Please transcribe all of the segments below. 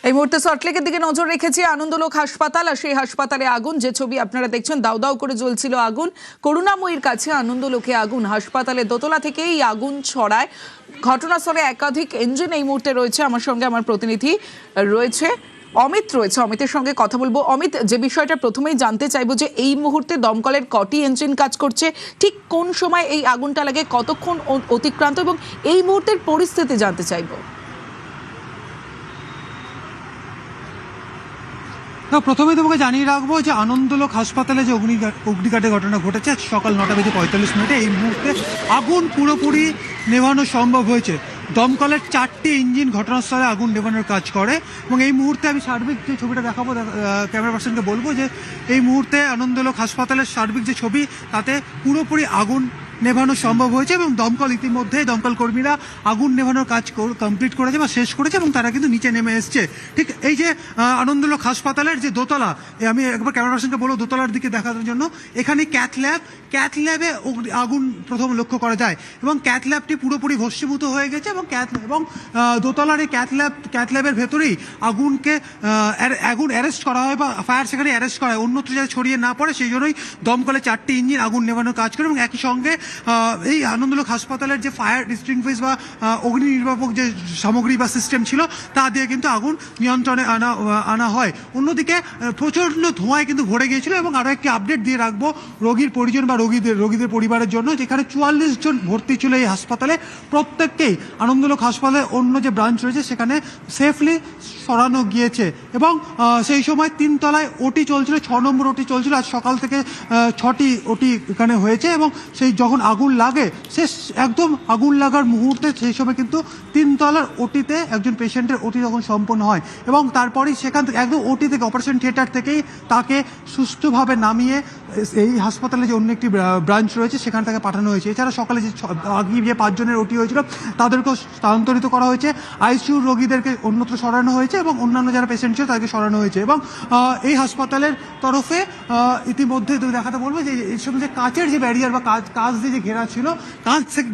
এই মুহূর্তে সল্টলেকের দিকে নজর রেখেছি আনন্দলোক হাসপাতাল, আর সেই হাসপাতালে আগুন। যে ছবি আপনারা দেখছেন, দাউ দাউ করে জ্বলছিল আগুন। করুণাময়ীর কাছে আনন্দলোকে আগুন। হাসপাতালের দোতলা থেকে এই আগুন ছড়ায়। ঘটনাস্থলে একাধিক ইঞ্জিন এই মুহূর্তে রয়েছে। আমার সঙ্গে আমার প্রতিনিধি রয়েছে অমিত, অমিতের সঙ্গে কথা বলবো। অমিত, যে বিষয়টা প্রথমেই জানতে চাইবো যে এই মুহূর্তে দমকলের কটি ইঞ্জিন কাজ করছে, ঠিক কোন সময় এই আগুনটা লাগে, কতক্ষণ অতিক্রান্ত, এবং এই মুহূর্তের পরিস্থিতি জানতে চাইবো। প্রথমেই তোমাকে জানিয়ে রাখবো যে আনন্দলোক হাসপাতালে যে অগ্নিকাণ্ডের ঘটনা ঘটেছে সকাল 9:45 এই মুহূর্তে আগুন পুরোপুরি নেভানো সম্ভব হয়েছে। দমকলের 4টি ইঞ্জিন ঘটনাস্থলে আগুন নেভানোর কাজ করে এবং এই মুহূর্তে আমি সার্বিক যে ছবিটা দেখাবো, ক্যামেরা পার্সনকে বলবো যে এই মুহূর্তে আনন্দলোক হাসপাতালের সার্বিক যে ছবি তাতে পুরোপুরি আগুন নেভানো সম্ভব হয়েছে এবং দমকল ইতিমধ্যে দমকল কর্মীরা আগুন নেভানোর কাজ কমপ্লিট করেছে বা শেষ করেছে এবং তারা কিন্তু নিচে নেমে এসছে। ঠিক এই যে আনন্দলোক হাসপাতালের যে দোতলা, আমি একবার ক্যামেরা পার্সনকে বলবো দোতলার দিকে দেখানোর জন্য। এখানে ক্যাথ ল্যাবে আগুন প্রথম লক্ষ্য করা যায় এবং ক্যাথ ল্যাবটি পুরোপুরি ভস্মীভূত হয়ে গেছে এবং দোতলার এই ক্যাথ ল্যাবের ভেতরেই আগুন অ্যারেস্ট করা হয় বা ফায়ার সেখানে অ্যারেস্ট করা হয়, অন্যত্র যাতে ছড়িয়ে না পড়ে সেই জন্যই দমকলের 4টি ইঞ্জিন আগুন নেভানোর কাজ করে এবং একই সঙ্গে এই আনন্দলোক হাসপাতালের যে ফায়ার এক্সটিংগুইশ বা অগ্নি নির্বাপক যে সামগ্রী বা সিস্টেম ছিল তা দিয়ে কিন্তু আগুন নিয়ন্ত্রণে আনা হয়। অন্যদিকে প্রচণ্ড ধোঁয়ায় কিন্তু ভরে গিয়েছিল এবং আরও একটি আপডেট দিয়ে রাখবো রোগীর পরিজন বা রোগীদের পরিবারের জন্য, যেখানে 44 জন ভর্তি ছিল এই হাসপাতালে। প্রত্যেককেই আনন্দলোক হাসপাতালের অন্য যে ব্রাঞ্চ রয়েছে সেখানে সেফলি সরানো গিয়েছে এবং সেই সময় 3 তলায় ওটি চলছিল, 6 নম্বর ওটি চলছিল। আজ সকাল থেকে 6টি ওটি এখানে হয়েছে এবং সেই যখন আগুন লাগে একদম আগুন লাগার মুহূর্তে সেই সময় কিন্তু 3 তলার ওটিতে একজন পেশেন্টের ওটি যখন সম্পন্ন হয় এবং তারপরেই সেখান থেকে একদম ওটি থেকে অপারেশন থিয়েটার থেকেই তাকে সুষ্ঠুভাবে নামিয়ে এই হাসপাতালে যে অন্য একটি ব্রাঞ্চ রয়েছে সেখান থেকে পাঠানো হয়েছে। এছাড়া সকালে আগে যে 5 জনের ওটি হয়েছিল তাদেরকেও স্থানান্তরিত করা হয়েছে, আইসিইউ রোগীদেরকে অন্যত্র সরানো হয়েছে এবং অন্যান্য যারা পেশেন্ট ছিল তাদেরকে সরানো হয়েছে এবং এই হাসপাতালের তরফে ইতিমধ্যে তুমি দেখাতে বলবে যে এই সময় যে কাচের যে ব্যারিয়ার বা কাঁচ দিয়ে যে ঘেরা ছিল,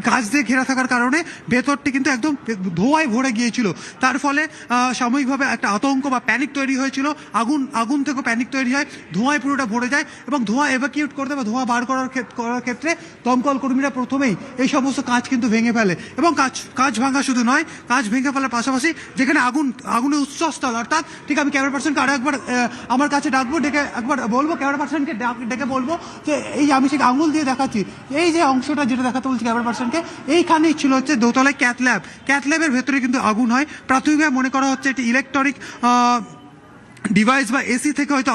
কাঁচ দিয়ে ঘেরা থাকার কারণে ভেতরটি কিন্তু একদম ধোঁয়ায় ভরে গিয়েছিল। তার ফলে সাময়িকভাবে একটা আতঙ্ক বা প্যানিক তৈরি হয়েছিল। আগুন থেকে প্যানিক তৈরি হয়, ধোঁয়ায় পুরোটা ভরে যায় এবং ধোঁয়া এভাকিউট করতে বা ধোঁয়া বার করার ক্ষেত্রে দমকল কর্মীরা প্রথমেই এই সমস্ত কাঁচ কিন্তু ভেঙে ফেলে এবং কাঁচ ভাঙা শুধু নয়, কাঁচ ভেঙে ফেলার পাশাপাশি যেখানে আগুনের উৎসস্থল, অর্থাৎ ঠিক আমি ক্যামেরা পার্সনকে আরো একবার আমার কাছে ডাকবো, ডেকে একবার বলবো, ক্যামেরা পার্সনকে ডেকে বলবো যে এই আমি সেই আঙুল দিয়ে দেখাচ্ছি এই যে অংশটা যেটা দেখাতে বলছি ক্যামেরা পার্সনকে, এইখানেই ছিল হচ্ছে দোতলায় ক্যাথ ল্যাবের ভেতরে কিন্তু আগুন হয়। প্রাথমিকভাবে মনে করা হচ্ছে এটি ইলেকট্রনিক ডিভাইস বা এসি থেকে হয়তো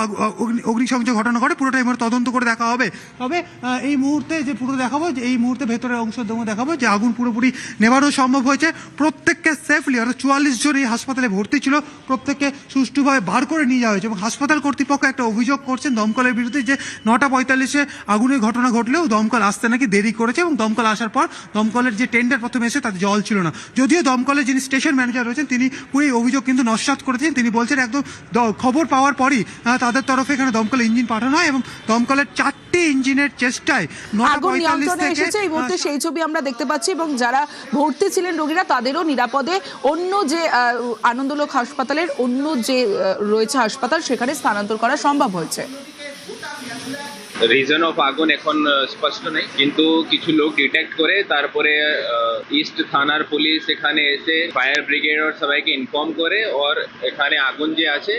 অগ্নিসংযোগ ঘটনা ঘটে। পুরোটা এবার তদন্ত করে দেখা হবে। তবে এই মুহূর্তে যে পুরো দেখাবো, যে এই মুহূর্তে ভেতরের অংশ দেখাবো যে আগুন পুরোপুরি নেভানো সম্ভব হয়েছে। প্রত্যেককে সেফলি, অর্থাৎ 44 জন এই হাসপাতালে ভর্তি ছিল, প্রত্যেককে সুষ্ঠুভাবে বার করে নিয়ে যাওয়া হয়েছে এবং হাসপাতাল কর্তৃপক্ষ একটা অভিযোগ করছেন দমকলের বিরুদ্ধে যে 9:45 আগুনের ঘটনা ঘটলেও দমকল আসতে নাকি দেরি করেছে এবং দমকল আসার পর দমকলের যে টেন্ডার প্রথমে এসে তাতে জল ছিল না। যদিও দমকলের যিনি স্টেশন ম্যানেজার রয়েছেন তিনি পুরো অভিযোগ কিন্তু নস্যাৎ করেছেন। তিনি বলছেন একদম খবর পাওয়ার পরই তাদের তরফে এখানে দমকল ইঞ্জিন পাঠানো হয় এবং দমকলের 4টি ইঞ্জিনের চেষ্টায় 9:45 থেকে এই মুহূর্তে সেই ছবি আমরা দেখতে পাচ্ছি এবং যারা ভর্তি ছিলেন রোগীরা তাদেরও নিরাপদে অন্য যে আনন্দলোক হাসপাতালের অন্য যে রয়েছে হাসপাতাল সেখানে স্থানান্তর করা সম্ভব হয়েছে। রিজন অফ আগুন এখন স্পষ্ট নেই, কিন্তু কিছু লোক ডিটেক্ট করে তারপরে ইস্ট থানার পুলিশ এখানে এসে ফায়ার ব্রিগেড আর সবাইকে ইনফর্ম করে, আর এখানে আগুন যে আছে